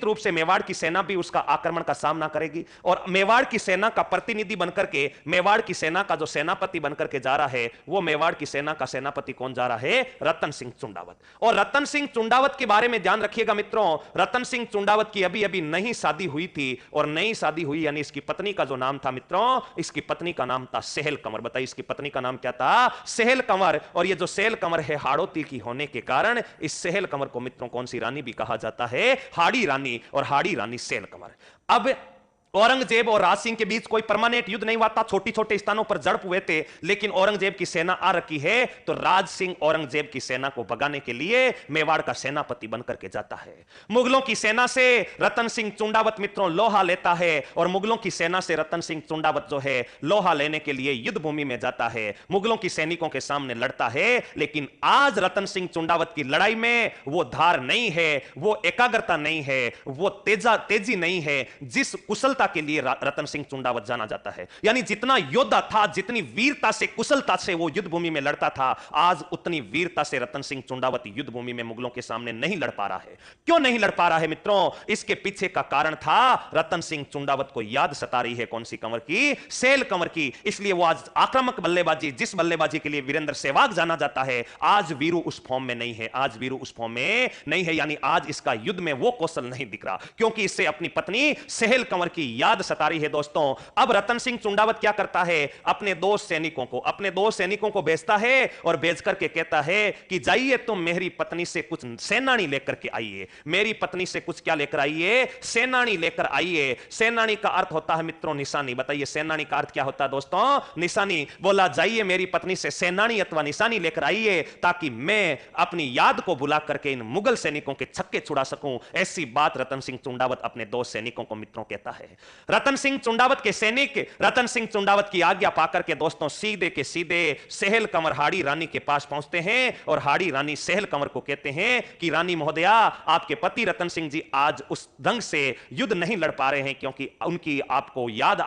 रूप से मेवाड़ की सेना भी उसका आक्रमण का सामना करेगी और मेवाड़ की सेना का प्रतिनिधि बनकर के मेवाड़ की सेना का जो सेनापति बनकर के जा रहा है वो मेवाड़ की सेना का सेनापति कौन जा रहा है? रतन सिंह चुंडावत। और रतन सिंह चुंडावत के बारे में ध्यान रखिएगा मित्रों, रतन सिंह चुंडावत की अभी अभी नई शादी हुई थी और नई शादी हुई यानी इसकी पत्नी का जो नाम था मित्रों, इसकी पत्नी का नाम था सेहल कंवर। बताइए इसकी पत्नी का नाम क्या था? सेहल कंवर। और ये जो सेहल कंवर है हाड़ोती की होने के कारण इस सेहल कंवर को मित्रों कौन सी रानी भी कहा जाता है? हाड़ी रानी। और हाड़ी रानी सेल कंवर। अब औरंगजेब और राज सिंह के बीच कोई परमानेंट युद्ध नहीं हुआ था, छोटी छोटे स्थानों पर झड़प हुए थे, लेकिन औरंगजेब की सेना आ रखी है तो राज सिंह औरंगजेब की सेना को भगाने के लिए मेवाड़ का सेनापति बनकर के जाता है। मुगलों की सेना से रतन सिंह चुंडावत मित्रों लोहा लेता है और मुगलों की सेना से रतन सिंह चुंडावत जो है लोहा लेने के लिए युद्ध भूमि में जाता है, मुगलों की सैनिकों के सामने लड़ता है। लेकिन आज रतन सिंह चुंडावत की लड़ाई में वो धार नहीं है, वो एकाग्रता नहीं है, वो तेजी नहीं है जिस कुशलता के लिए रतन सिंह चुंडावत जाना जाता है। यानी जितना योद्धा था, जितनी वीरता से कुशलता से वो युद्ध भूमि में लड़ता था, आज उतनी वीरता से रतन सिंह चुंडावत युद्ध भूमि में मुगलों के सामने नहीं लड़ पा रहा है। क्यों नहीं लड़ पा रहा है मित्रों? इसके पीछे का कारण था रतन सिंह चुंडावत को याद सता रही है कौन सी कंवर की? सेल कंवर की। इसलिए वो आज आक्रामक बल्लेबाजी, जिस बल्लेबाजी के लिए वीरेंद्र सहवाग जाना जाता है, आज वीरू उस फॉर्म में नहीं है, आज वीरू उस फॉर्म में नहीं है। यानी आज इसका युद्ध में वो कौशल नहीं दिख रहा क्योंकि इससे अपनी पत्नी सेहल कंवर की याद सता रही है। दोस्तों अब रतन सिंह चुंडावत क्या करता है? अपने दो सैनिकों को भेजता है और भेज करके कहता है कि जाइए तुम मेरी पत्नी से कुछ सेनानी लेकर के आइए, मेरी पत्नी से कुछ क्या लेकर आइए? सेनानी लेकर आइए। सेनानी का अर्थ होता है मित्रों निशानी। बताइए सेनानी का अर्थ क्या होता है दोस्तों? निशानी। बोला जाइए मेरी पत्नी से सेनानी अथवा निशानी लेकर आइए ताकि मैं अपनी याद को बुला करके इन मुगल सैनिकों के छक्के छुड़ा सकूं। ऐसी बात रतन सिंह चुंडावत अपने दो सैनिकों को मित्रों कहता है। रतन सिंह चुंडावत के सैनिक रतन सिंह चुंडावत की आज्ञा पाकर के दोस्तों सीधे के सीधे सेहल कंवर हाड़ी रानी के पास पहुंचते हैं और हाड़ी रानी सेहल कंवर को कहते हैं कि रानी महोदया, आपके पति रतन सिंह जी आज उस ढंग से युद्ध नहीं लड़ पा रहे हैं क्योंकि उनकी आपको याद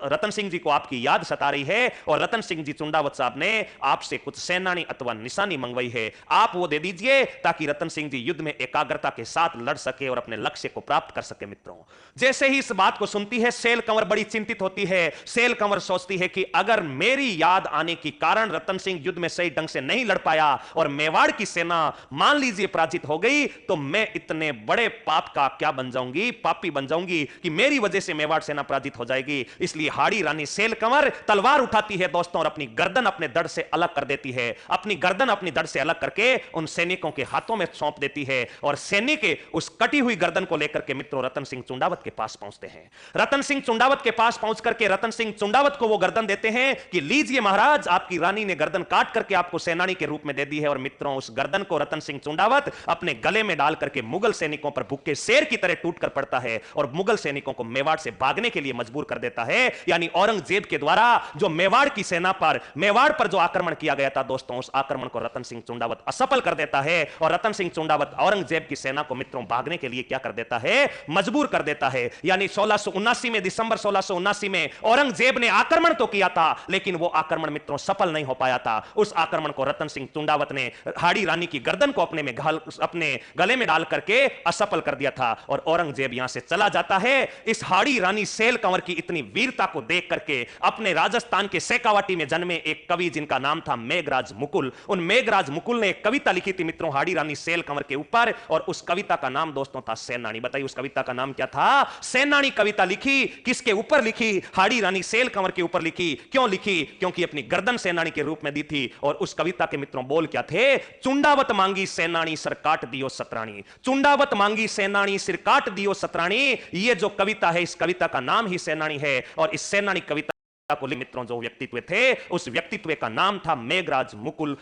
रतन सिंह जी को आपकी याद सता रही है और रतन सिंह जी चुंडावत साहब ने आपसे कुछ सेनानी अथवा निशानी मंगवाई है, आप वो दे दीजिए ताकि रतन सिंह जी युद्ध में एकाग्रता के साथ लड़ सके और अपने लक्ष्य को प्राप्त कर सके। मित्रों जैसे ही इस बात को सुनती है सेल कंवर बड़ी चिंतित होती है। सेल कंवर सोचती है कि अगर मेरी याद आने के कारण रतन सिंह युद्ध में सही ढंग से नहीं लड़ पाया और मेवाड़ की सेना मान लीजिए पराजित हो गई तो मैं इतने बड़े पाप का क्या बन जाऊंगी? पापी बन जाऊंगी कि मेरी वजह से मेवाड़ सेना पराजित हो जाएगी। इसलिए हाड़ी रानी सेल कंवर तलवार उठाती है दोस्तों और अपनी गर्दन अपने धड़ से अलग कर देती है। अपनी गर्दन अपनी धड़ से अलग करके उन सैनिकों के हाथों में सौंप देती है और सैनिक उस कटी हुई गर्दन को लेकर के मित्रों रतन सिंह चुंडावत के पास पहुंचते हैं। रतन सिंह चुंडावत के पास पहुंच करके रतन सिंह चुंडावत को वो गर्दन देते हैं कि लीजिए महाराज, आपकी रानी ने गर्दन काट करके आपको सेनानी के रूप में दे दी है। और मित्रों उस गर्दन को रतन सिंह चुंडावत अपने गले में डाल करके मुगल सैनिकों पर भूखे शेर की तरह टूट कर पड़ता है और मुगल सैनिकों को मेवाड़ से भागने के लिए मजबूर कर देता है। यानी औरंगजेब के द्वारा जो मेवाड़ की सेना पर, मेवाड़ पर जो आक्रमण किया गया था दोस्तों, उस आक्रमण को रतन सिंह चुंडावत असफल कर देता है और रतन सिंह चुंडावत औरंगजेब की सेना को मित्रों भागने के लिए क्या कर देता है? मजबूर कर देता है। यानी 1679 में, दिसंबर 1679 में औरंगजेब ने आक्रमण तो किया था लेकिन वो आक्रमण मित्रों सफल नहीं हो पाया था। उस आक्रमण को रतन सिंह चुंडावत ने हाड़ी रानी की गर्दन को अपने गले में डाल करके असफल कर दिया था और औरंगजेब यहां से चला जाता है। इस हाड़ी रानी सेल कंवर की इतनी वीरता को देख करके अपने राजस्थान के शेखावाटी में जन्मे एक कवि जिनका नाम था मेघराज मुकुल, उन मेघराज मुकुल ने एक कविता लिखी थी मित्रों हाड़ी रानी सेल कंवर के ऊपर और उस कविता का नाम दोस्तों था सेनानी। बताइए उस कविता का नाम क्या था? सेनानी कविता लिखी। किसके ऊपर लिखी? हाड़ी रानी सेल कंवर के ऊपर लिखी। क्यों लिखी? क्योंकि अपनी गर्दन सेनानी के रूप में दी थी। और उस कविता के मित्रों बोल क्या थे? चुंडावत मांगी सेनानी सिर काट दियो सतरानी, चुंडावत मांगी सेनानी सिर काट दियो सतरानी। ये जो कविता है इस कविता का नाम ही सेनानी है और इस सेनानी कविता को मित्रों जो व्यक्तित्व थे उस व्यक्तित्व का नाम था मेघराज मुकुल।